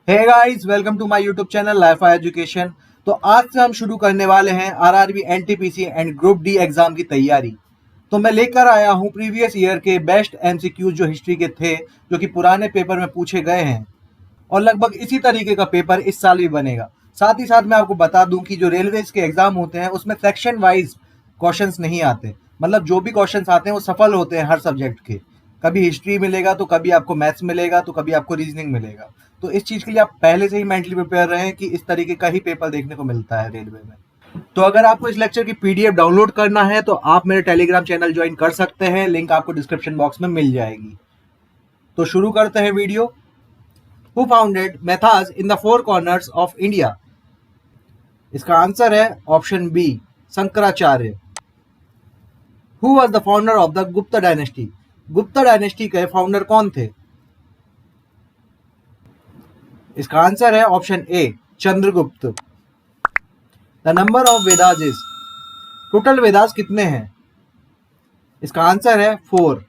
Hey guys, welcome to my YouTube channel life education. तो आज से हम शुरू करने वाले हैं RRB NTPC and group D exam की तैयारी। तो मैं लेकर आया हूं प्रीवियस ईयर के बेस्ट एमसीक्यूज जो हिस्ट्री के थे, जो कि पुराने पेपर में पूछे गए हैं, और लगभग इसी तरीके का पेपर इस साल भी बनेगा। साथ ही साथ मैं आपको बता दूं कि जो रेलवेज के एग्जाम होते हैं उसमें सेक्शन वाइज क्वेश्चंस नहीं आते। मतलब जो भी क्वेश्चंस आते हैं वो सफल होते हैं हर सब्जेक्ट के। कभी हिस्ट्री मिलेगा, तो कभी आपको मैथ्स मिलेगा, तो कभी आपको रीजनिंग मिलेगा। तो इस चीज के लिए आप पहले से ही मेंटली प्रिपेयर रहें कि इस तरीके का ही पेपर देखने को मिलता है रेलवे में। तो अगर आपको इस लेक्चर की पीडीएफ डाउनलोड करना है तो आप मेरे टेलीग्राम चैनल ज्वाइन कर सकते हैं, लिंक आपको डिस्क्रिप्शन बॉक्स में मिल जाएगी। तो शुरू करते हैं video. Who founded mathas in the four corners of India? इसका आंसर है option B, Shankaracharya. Who was the founder of the Gupta dynasty? Gupta dynasty के फाउंडर कौन थे? इसका आंसर है option A, Chandragupta. The number of Vedas is? Total Vedas कितने हैं? इसका आंसर है 4।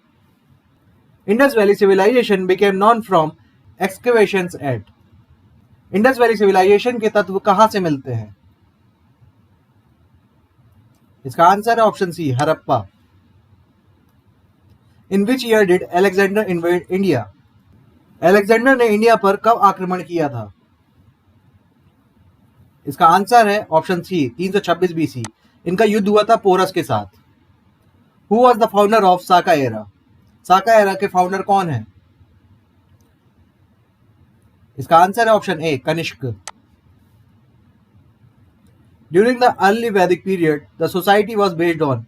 Indus valley civilisation became known from excavations at? Indus valley civilisation के तत्व कहां से मिलते हैं? इसका आंसर है option C, Harappa. In which year did Alexander invade India? Alexander ने इंडिया पर कब आक्रमण किया था? इसका आंसर है ऑप्शन सी, 326 बीसी। इनका युद्ध हुआ था पोरस के साथ। Who was the founder of Saka era? Saka era के फाउंडर कौन है? इसका आंसर है option A, Kanishka. During the early Vedic period the society was based on?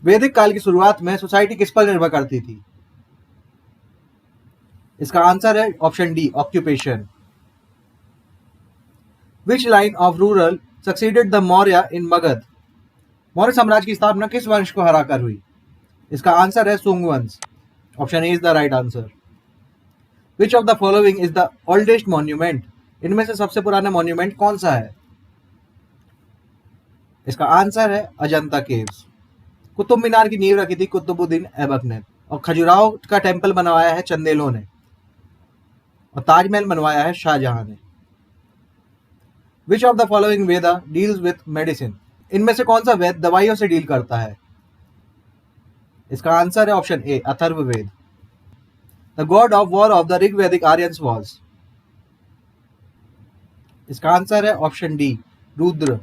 Vedic काल की शुरुआत में सोसाइटी किस पर निर्भर करती थी? इसका आंसर है option D, occupation. Which line of rulers succeeded the Maurya in Magadha? Maurya साम्राज्य की स्थापना किस वंश को हराकर हुई? इसका आंसर है सुंग वंश। Option A is the right answer. Which of the following is the oldest monument? इनमें से सबसे पुराना मॉन्यूमेंट कौन सा है? इसका आंसर है अजंता केव्स। कुतुब मीनार की नींव रखी थी कुतुबुद्दीन ऐबक ने, और खजुराहो का टेम्पल बनवाया है चंदेलों ने, और ताजमहल बनवाया है शाहजहां ने। Which of the following Veda deals with medicine? इनमें से कौन सा वेद दवाइयों से डील करता है? इसका आंसर है option A, Atharvaveda. The God of war of the Rigvedic Aryans was? इसका आंसर है option D, Rudra.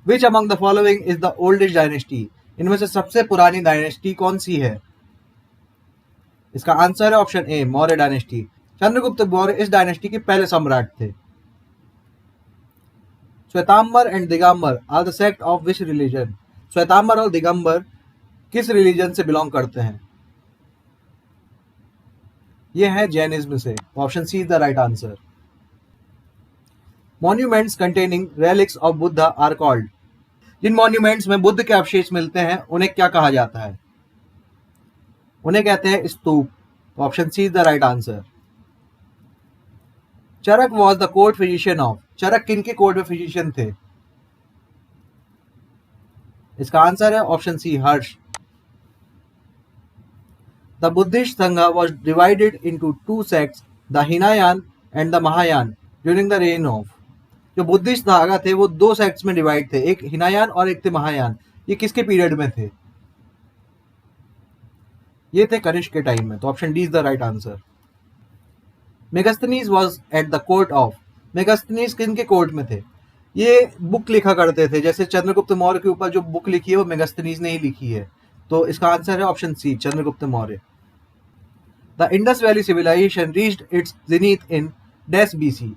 Which among the following is the oldest dynasty? इनमें से सबसे पुरानी डायनेस्टी कौन सी है? इसका आंसर है option A, Maurya dynasty. Chandragupta Maurya इस डायनेस्टी के पहले सम्राट थे। Shwetambar and Digambar are the sect of which religion? Shwetambar और दिगंबर किस रिलीजन से बिलोंग करते हैं? ये है जैनिज्म से। Option C is the right answer. Monuments containing relics of Buddha are called? जिन मॉन्यूमेंट्स में बुद्ध के अवशेष मिलते हैं उन्हें क्या कहा जाता है? उन्हें कहते हैं stupa. Option C is the right answer. Charaka was the court physician of? Charaka किन के कोर्ट में फिजिशियन थे? इसका आंसर है option C, Harsha. The Buddhist Sangha was divided into 2 sects, the Hinayana and the Mahayana, during the reign of? जो बुद्धिस्ट धागा थे वो 2 सेक्ट्स में डिवाइड थे, एक हिनायान और एक थे महायान। ये किसके पीरियड में थे? ये थे कनिष्क के टाइम में। तो option D is the right answer. Megasthenes was at the court of? Megasthenes किन के कोर्ट में थे? ये बुक लिखा करते थे, जैसे चंद्रगुप्त मौर्य के ऊपर जो बुक लिखी है वो मेगास्थनीज ने ही लिखी है। तो इसका आंसर है option C, Chandragupta Maurya. The Indus valley civilisation reached its zenith in dash BC?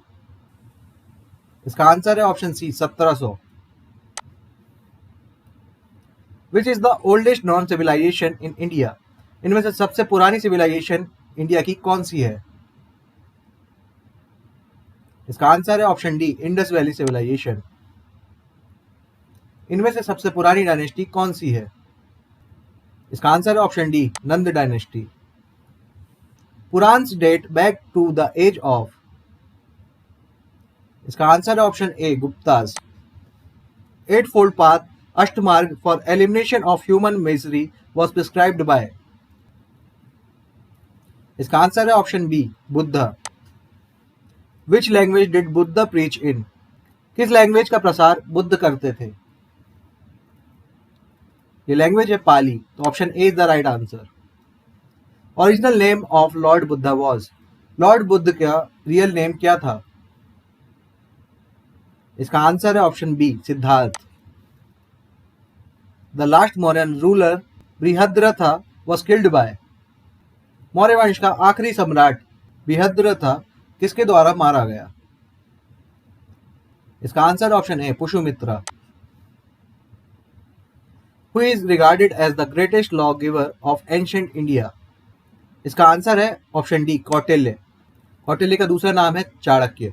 इसका आंसर है option C, 1700। Which is the oldest non civilisation in India? इनमें से सबसे पुरानी सिविलाइजेशन इंडिया की कौन सी है? इसका आंसर है option D, Indus valley civilisation. इनमें से सबसे पुरानी डायनेस्टी कौन सी है? इसका आंसर है option D, Nanda dynasty. Puranas date back to the age of? इसका आंसर है option A, Guptas. 8-fold path अष्टमार्ग for elimination of human misery was prescribed by? इसका आंसर है option B, Buddha. Which language did Buddha preach in? किस language का प्रसार बुद्ध करते थे? ये लैंग्वेज है पाली, तो option A is the right answer. Original name of lord Buddha was? Lord Buddha का रियल नेम क्या था? इसका आंसर है option B, Siddhartha. The last Mauryan ruler Brihadratha was killed by? Maurya वंश का आखिरी सम्राट बृहद्रथा किसके द्वारा मारा गया? इसका answer option A, Pushyamitra. Who is regarded as the greatest law giver of ancient India? इसका आंसर है ऑप्शन डी, कौटिल्य। कौटिल्य का दूसरा नाम है चाणक्य।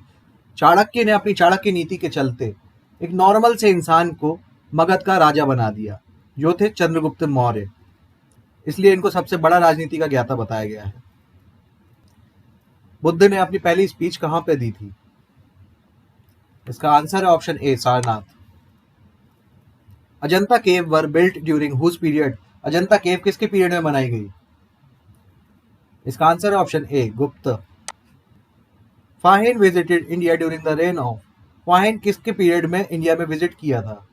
चाणक्य ने अपनी चाणक्य नीति के चलते एक नॉर्मल से इंसान को मगध का राजा बना दिया, जो थे चंद्रगुप्त मौर्य। इसलिए इनको सबसे बड़ा राजनीति का ज्ञाता बताया गया है। बुद्ध ने अपनी पहली स्पीच कहां पे दी थी? इसका आंसर है option A, Sarnath. Ajanta cave were built during whose period? Ajanta cave किसके पीरियड में बनाई गई? इसका आंसर है ऑप्शन ए, गुप्त। फाहिन visited India during the reign of? फाहिन किसके पीरियड में इंडिया में विजिट किया था?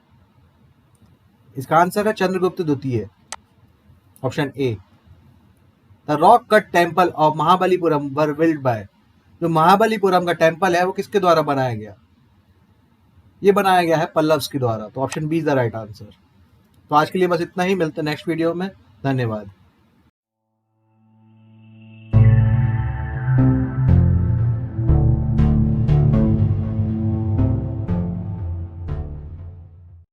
इसका आंसर है चंद्रगुप्त द्वितीय, option A. The rock cut temple of Mahabalipuram were build by? जो महाबलीपुरम का टेम्पल है वो किसके द्वारा बनाया गया? ये बनाया गया है पल्लव्स के द्वारा, तो option B is the right answer. तो आज के लिए बस इतना ही, मिलते हैं नेक्स्ट वीडियो में। धन्यवाद।